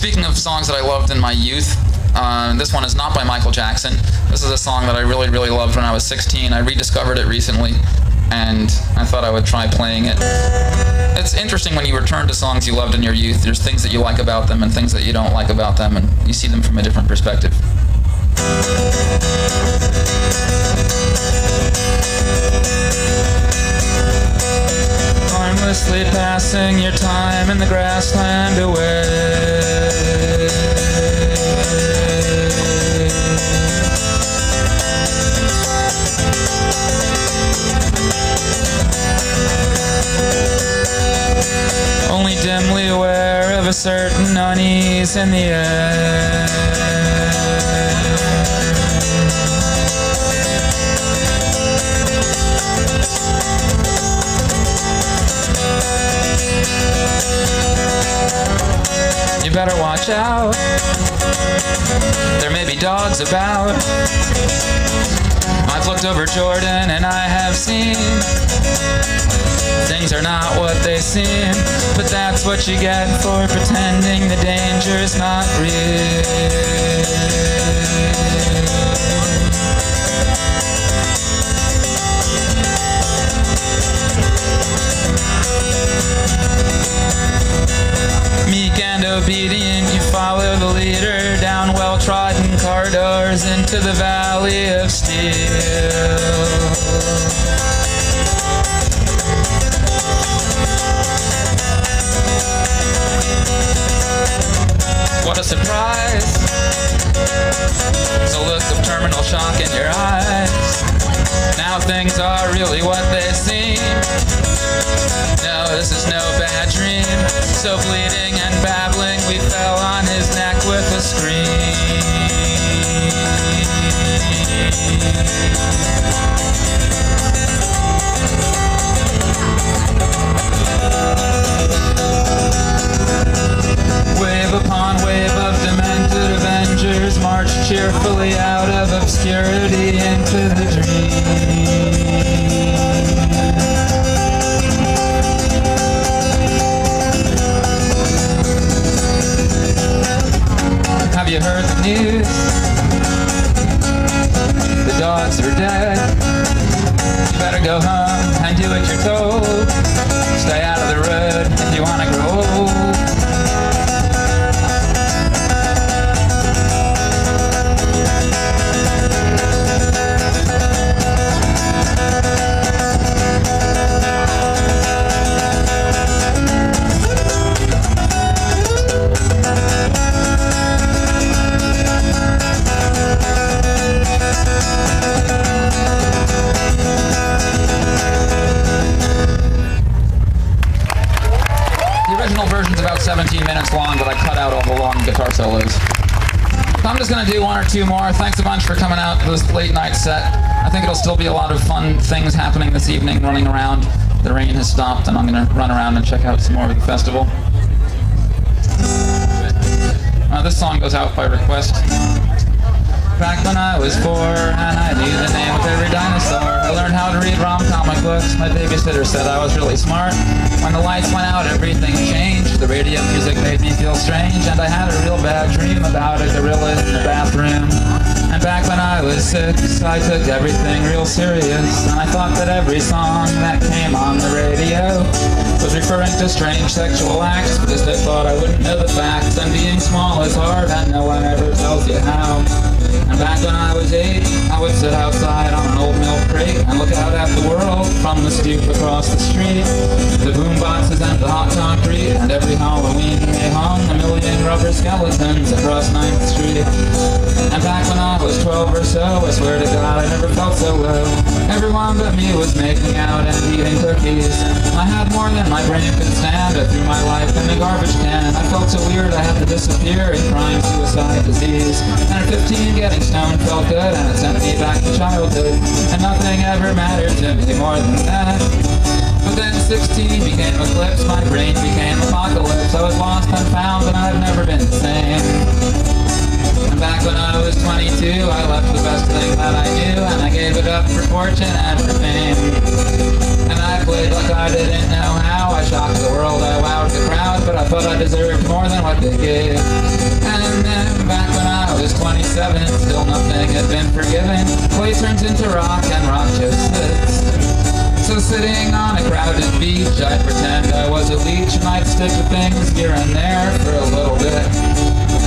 Speaking of songs that I loved in my youth, this one is not by Michael Jackson. This is a song that I really, really loved when I was 16. I rediscovered it recently, and I thought I would try playing it. It's interesting when you return to songs you loved in your youth. There's things that you like about them and things that you don't like about them, and you see them from a different perspective. Harmlessly passing your time in the grassland away. Only dimly aware of a certain unease in the air. You better watch out, there may be dogs about. I've looked over Jordan and I have seen things are not what they seem, but that's what you get for pretending the danger's not real. Meek and obedient, you follow the leader down well-trodden corridors into the valley of steel. What a surprise! There's a look of terminal shock in your eyes. Now things are really what they seem. No, this is no bad dream. So bleeding and babbling, we fell on his neck with a scream. Wave upon wave of demented avengers march cheerfully out of obscurity into the dream. Have you heard the news? The dogs are dead. You better go home and do what you're told. Stay out of the road if you want to grow old. The original version's about 17 minutes long, but I cut out all the long guitar solos. So I'm just going to do one or two more. Thanks a bunch for coming out to this late night set. I think it'll still be a lot of fun things happening this evening, running around. The rain has stopped, and I'm going to run around and check out some more of the festival. This song goes out by request. Back when I was 4 and I knew the name of every dinosaur, I learned how to read comic books. My babysitter said I was really smart. When the lights went out, everything changed. The radio music made me feel strange, and I had a real bad dream about a gorilla in the bathroom. And back when I was 6, I took everything real serious, and I thought that every song that came on the radio was referring to strange sexual acts, because they thought I wouldn't know the facts, and being small is hard and no one ever tells you how. And back when I was 8, I would sit outside on an old milk crate and look out at the world from the stoop across the street. The boom boxes and the hot concrete, and every Halloween they hung a million rubber skeletons across 9th Street. And back when I was 12 or so, I swear to God I never felt so low. Everyone but me was making out and eating cookies. I had more than my brain could stand. I threw my life in the garbage can. I felt so weird I had to disappear in crime, suicide, disease. And at 15 getting stoned felt good, and it sent me back to childhood. And nothing ever mattered to me more than that. But then 16 became eclipse, my brain became apocalypse. I was lost and found, and I've never been the same. And back when I was 22, I left the best thing that I knew, and I gave it up for fortune and for fame. And I played like I didn't know how. I shocked the world, I wowed the crowd, but I thought I deserved more than what they gave. 27, still nothing had been forgiven. Clay turns into rock and rock just sits. So sitting on a crowded beach, I'd pretend I was a leech and I'd stick to things here and there for a little bit.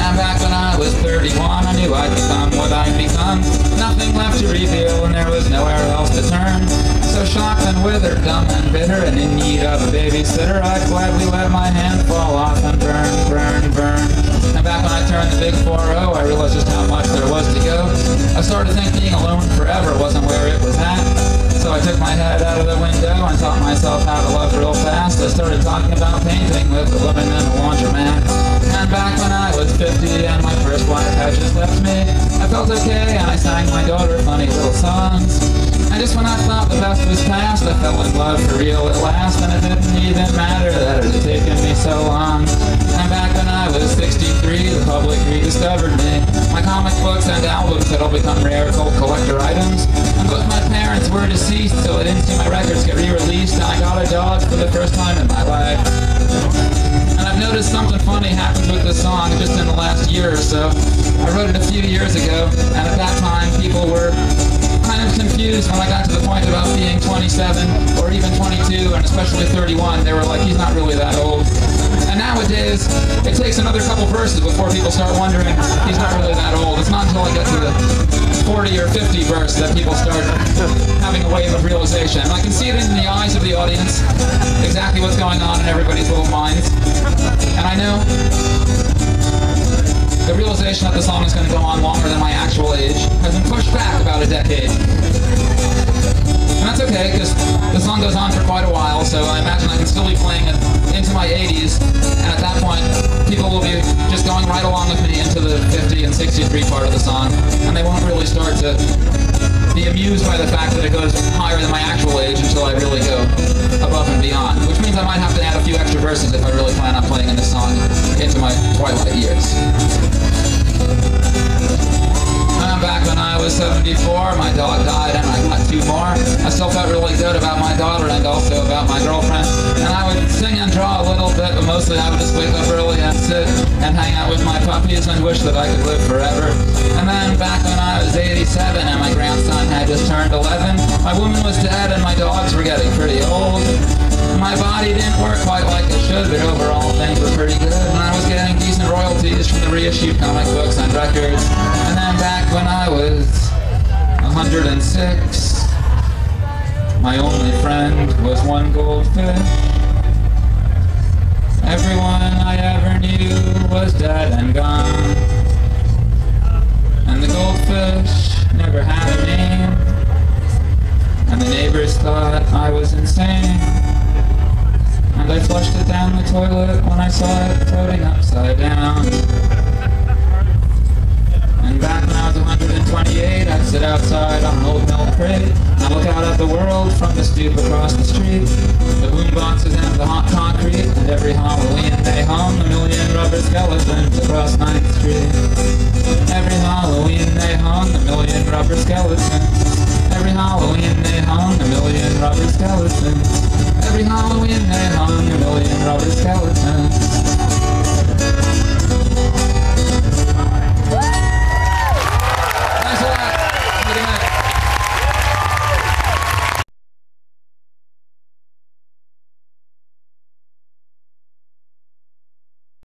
And back when I was 31, I knew I'd become what I'd become. Nothing left to reveal and there was nowhere else to turn. So shocked and withered, dumb and bitter, and in need of a babysitter, I'd gladly let my hand fall off and burn, burn, burn. And back when I turned the big 4-0, I realized just how much there was to go. I started thinking being alone forever wasn't where it was at. So I took my head out of the window and taught myself how to love real fast. I started talking about painting with a woman in a laundromat. And back when I was 50 and my first wife had just left me, I felt okay and I sang my daughter funny little songs. And just when I thought the best was past, I fell in love for real at last. And it didn't even matter that it had taken me so long. And back when I was 63, the public rediscovered me. My comic books and albums had all become rare cult collector items. And both my parents were deceased, so I didn't see my records get re-released. And I got a dog for the first time in my life. And I've noticed something funny happens with this song just in the last year or so. I wrote it a few years ago, and at that time people were kind of confused when I got to the point about being 27 or even 22 and especially 31. They were like, he's not really that old. And nowadays, it takes another couple verses before people start wondering he's not really that old. It's not until I get to the 40 or 50 verse that people start having a wave of realization. And I can see it in the eyes of the audience, exactly what's going on in everybody's little minds. And I know the realization that the song is going to go on longer than my actual age has been pushed back about a decade. And that's okay, because the song goes on for quite a while, so I imagine I can still be playing it into my 80s, and at that point, people will be just going right along with me into the 50 and 63 part of the song, and they won't really start to be amused by the fact that it goes higher than my actual age until I really go above and beyond, which means I might have to add a few extra verses if I really plan on playing in this song into my twilight years. Back when I was 74, my dog died and I got 2 more. I still felt really good about my daughter and also about my girlfriend. And I would sing and draw a little bit, but mostly I would just wake up early and sit and hang out with my puppies and wish that I could live forever. And then back when I was 87 and my grandson had just turned 11, my woman was dead and my dogs were getting pretty old. My body didn't work quite like it should, but overall things were pretty good. And I was getting decent royalties from the reissued comic books and records. And then back when I was 106, my only friend was one goldfish. Everyone I ever knew was dead and gone. And the goldfish never had a name. And the neighbors thought I was insane. And I flushed it down the toilet when I saw it floating upside down. And back when I was 128, I'd sit outside on an old milk crate and look out at the world from the stoop across the street. The boomboxes and the hot concrete, and every Halloween they hung a million rubber skeletons across 9th Street. Every Halloween they hung a million rubber skeletons. Every Halloween they hung a million rubber skeletons.